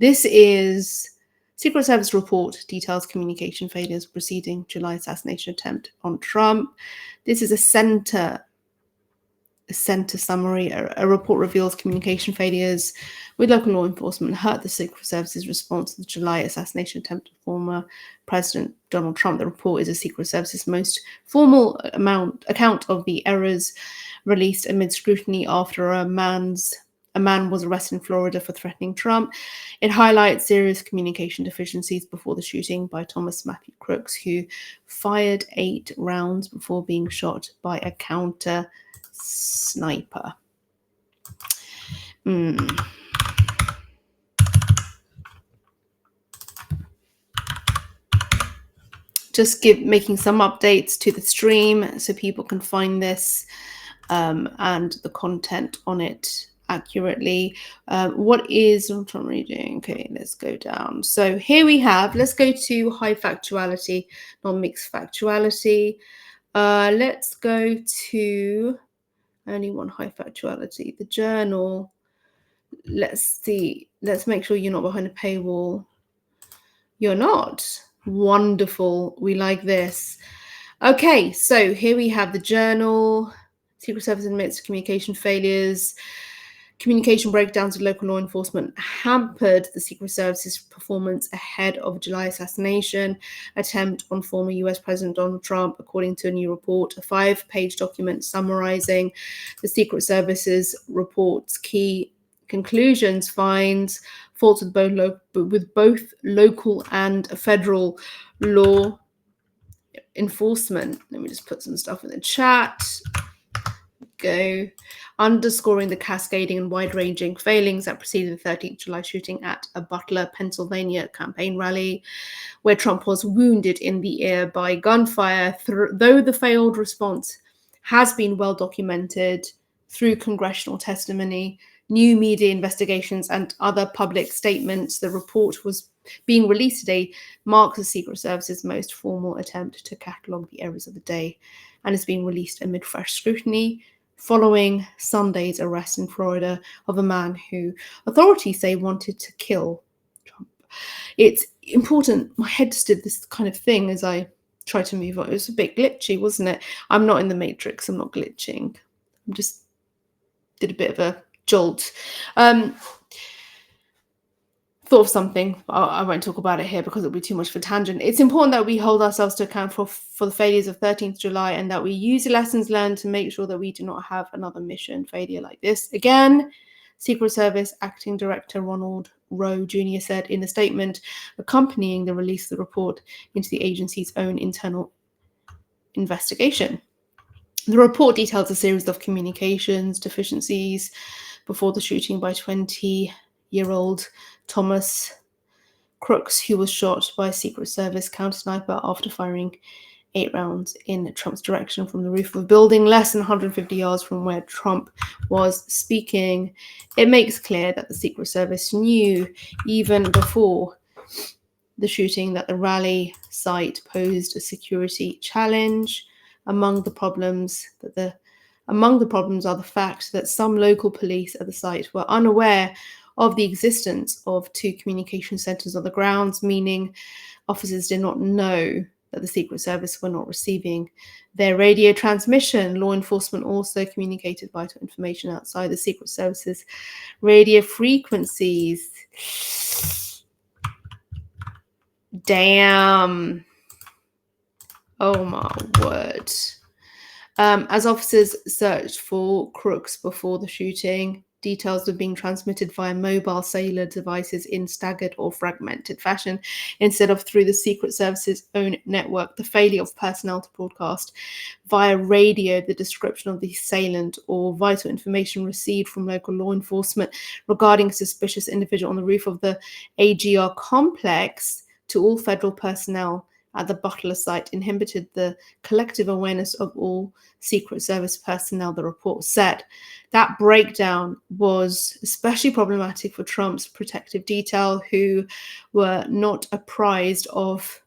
This is Secret Service report details communication failures preceding July assassination attempt on Trump. This is a center summary. A report reveals communication failures with local law enforcement hurt the Secret Service's response to the July assassination attempt of former President Donald Trump. The report is the Secret Service's most formal account of the errors, released amid scrutiny after a man was arrested in Florida for threatening Trump. It highlights serious communication deficiencies before the shooting by Thomas Matthew Crooks, who fired 8 rounds before being shot by a counter sniper. Just making some updates to the stream so people can find this and the content on it accurately. What I'm reading? Okay, let's go down. So here we have, let's go to high factuality, non-mixed factuality. Let's go to only one high factuality, the journal. Let's see. Let's make sure you're not behind a paywall. You're not. Wonderful. We like this. Okay, so here we have the journal. Secret Service admits communication failures. Communication breakdowns with local law enforcement hampered the Secret Service's performance ahead of July assassination attempt on former US President Donald Trump, according to a new report. A 5-page document summarizing the Secret Service's report's key conclusions finds faults with both local and federal law enforcement. Let me just put some stuff in the chat. Go. Underscoring the cascading and wide-ranging failings that preceded the 13th July shooting at a Butler, Pennsylvania campaign rally, where Trump was wounded in the ear by gunfire. Though the failed response has been well documented through congressional testimony, new media investigations, and other public statements, the report was being released today marks the Secret Service's most formal attempt to catalogue the errors of the day, and is being released amid fresh scrutiny following Sunday's arrest in Florida of a man who authorities say wanted to kill Trump. It's important. My head just did this kind of thing as I tried to move on. It was a bit glitchy, wasn't it? I'm not in the Matrix. I'm not glitching. I just did a bit of a jolt. Thought of something. I won't talk about it here because it'll be too much of a tangent. It's important that we hold ourselves to account for the failures of 13th July and that we use the lessons learned to make sure that we do not have another mission failure like this again. Secret Service Acting Director Ronald Rowe Jr. said in a statement accompanying the release of the report into the agency's own internal investigation. The report details a series of communications deficiencies before the shooting by 20-year-old Thomas Crooks, who was shot by a Secret Service counter-sniper after firing 8 rounds in Trump's direction from the roof of a building less than 150 yards from where Trump was speaking. It makes clear that the Secret Service knew even before the shooting that the rally site posed a security challenge. Among the problems are the fact that some local police at the site were unaware of the existence of 2 communication centers on the grounds, meaning officers did not know that the Secret Service were not receiving their radio transmission. Law enforcement also communicated vital information outside the Secret Service's radio frequencies. Damn. Oh my word. As officers searched for Crooks before the shooting, details were being transmitted via mobile cellular devices in staggered or fragmented fashion instead of through the Secret Service's own network. The failure of personnel to broadcast via radio the description of the assailant or vital information received from local law enforcement regarding a suspicious individual on the roof of the AGR complex to all federal personnel at the Butler site inhibited the collective awareness of all Secret Service personnel, the report said. That breakdown was especially problematic for Trump's protective detail, who were not apprised of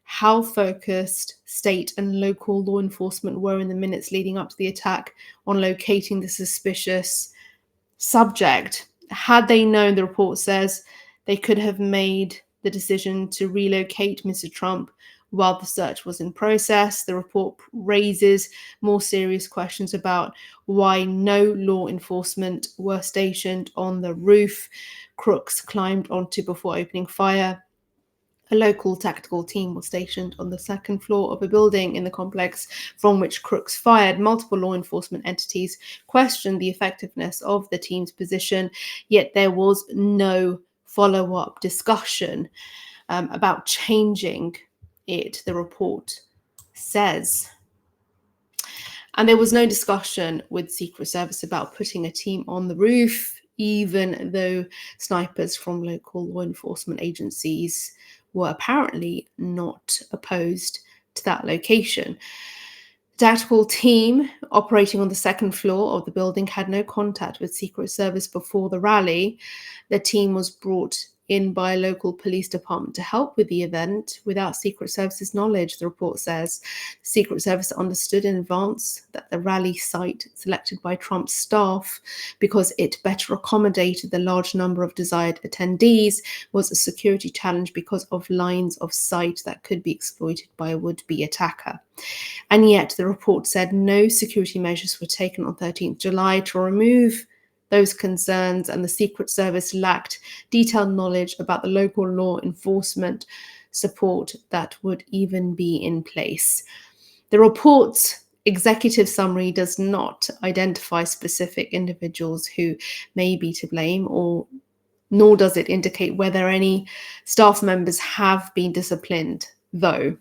how focused state and local law enforcement were in the minutes leading up to the attack on locating the suspicious subject. Had they known, the report says, They could have made the decision to relocate Mr. Trump while the search was in process. The report raises more serious questions about why no law enforcement were stationed on the roof crooks climbed onto before opening fire. A local tactical team was stationed on the second floor of a building in the complex from which crooks fired. Multiple law enforcement entities questioned the effectiveness of the team's position, yet there was no follow-up discussion about changing it, the report says. And there was no discussion with Secret Service about putting a team on the roof, even though snipers from local law enforcement agencies were apparently not opposed to that location. The tactical team operating on the second floor of the building had no contact with Secret Service before the rally. The team was brought in by a local police department to help with the event without Secret Service's knowledge, the report says. The Secret Service understood in advance that the rally site selected by Trump's staff, because it better accommodated the large number of desired attendees, was a security challenge because of lines of sight that could be exploited by a would-be attacker. And yet the report said no security measures were taken on 13th July to remove those concerns, and the Secret Service lacked detailed knowledge about the local law enforcement support that would even be in place. The report's executive summary does not identify specific individuals who may be to blame, nor does it indicate whether any staff members have been disciplined, though.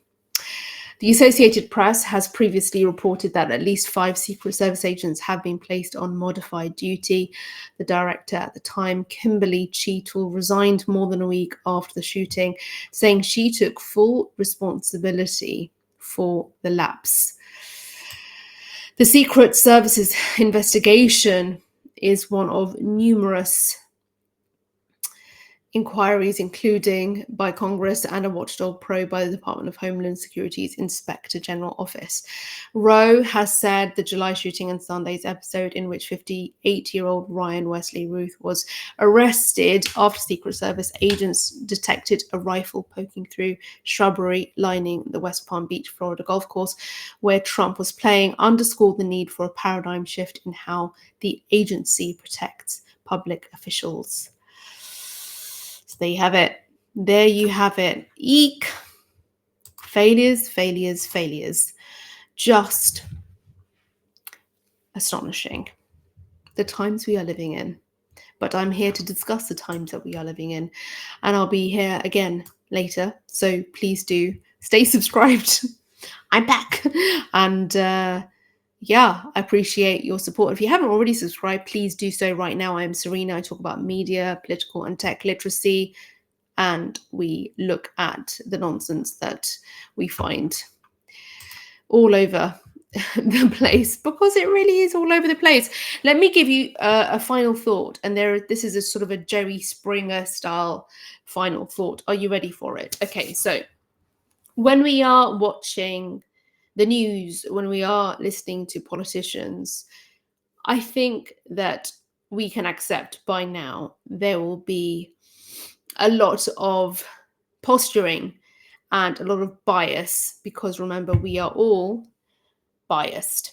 The Associated Press has previously reported that at least 5 Secret Service agents have been placed on modified duty. The director at the time, Kimberly Cheetle, resigned more than a week after the shooting, saying she took full responsibility for the lapse. The Secret Service's investigation is one of numerous inquiries, including by Congress and a watchdog probe by the Department of Homeland Security's Inspector General Office. Rowe has said the July shooting and Sunday's episode, in which 58-year-old Ryan Wesley Ruth was arrested after Secret Service agents detected a rifle poking through shrubbery lining the West Palm Beach, Florida golf course where Trump was playing, underscored the need for a paradigm shift in how the agency protects public officials. So there you have it. There you have it. Eek. Failures, failures, failures. Just astonishing. The times we are living in. But I'm here to discuss the times that we are living in. And I'll be here again later. So please do stay subscribed. I'm back. And yeah, I appreciate your support. If you haven't already subscribed, please do so right now. I'm Serena. I talk about media, political and tech literacy, and we look at the nonsense that we find all over the place, because it really is all over the place. Let me give you a final thought, and this is a sort of a Jerry Springer style final thought. Are you ready for it? Okay, so when we are watching the news, when we are listening to politicians, I think that we can accept by now there will be a lot of posturing and a lot of bias, because remember, we are all biased.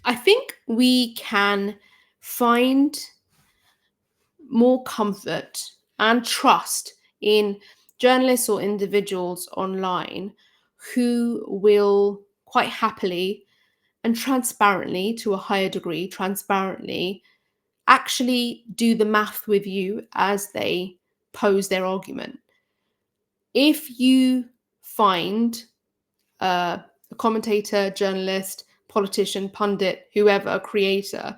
I think we can find more comfort and trust in journalists or individuals online who will quite happily and transparently, to a higher degree, actually do the math with you as they pose their argument. If you find a commentator, journalist, politician, pundit, whoever, a creator,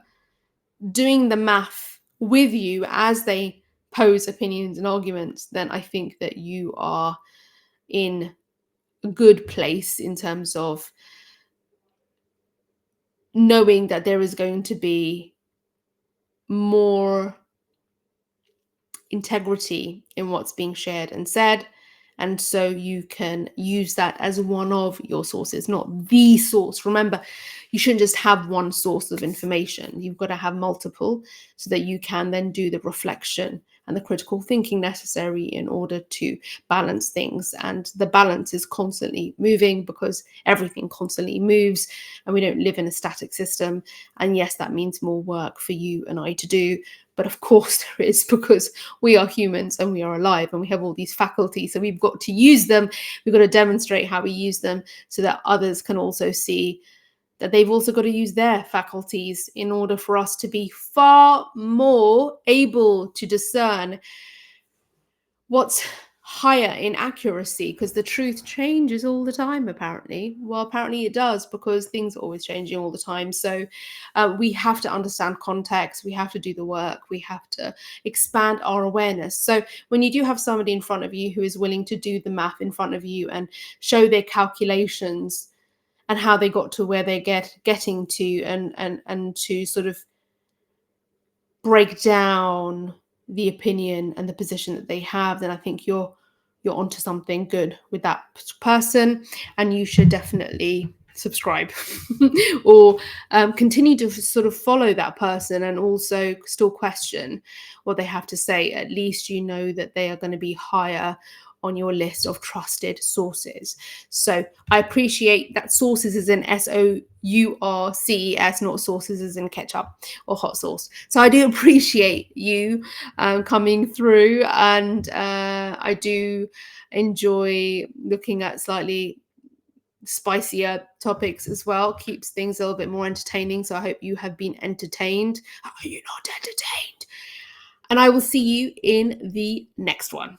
doing the math with you as they pose opinions and arguments, then I think that you are in a good place in terms of knowing that there is going to be more integrity in what's being shared and said. And so you can use that as one of your sources, not the source. Remember, you shouldn't just have one source of information. You've got to have multiple so that you can then do the reflection and the critical thinking necessary in order to balance things. And the balance is constantly moving because everything constantly moves and we don't live in a static system. And yes, that means more work for you and I to do. But of course, there is, because we are humans and we are alive and we have all these faculties. So we've got to use them. We've got to demonstrate how we use them so that others can also see that they've also got to use their faculties in order for us to be far more able to discern what's higher in accuracy, because the truth changes all the time, apparently. Well, apparently it does, because things are always changing all the time. So we have to understand context, we have to do the work, we have to expand our awareness. So when you do have somebody in front of you who is willing to do the math in front of you and show their calculations and how they got to where they're getting to, and to sort of break down the opinion and the position that they have, then I think you're onto something good with that person, and you should definitely subscribe or continue to sort of follow that person and also still question what they have to say. At least you know that they are going to be higher on your list of trusted sources. So I appreciate that sources is in SOURCES, not sources as in ketchup or hot sauce. So I do appreciate you coming through, and I do enjoy looking at slightly spicier topics as well. Keeps things a little bit more entertaining. So I hope you have been entertained. Are you not entertained? And I will see you in the next one.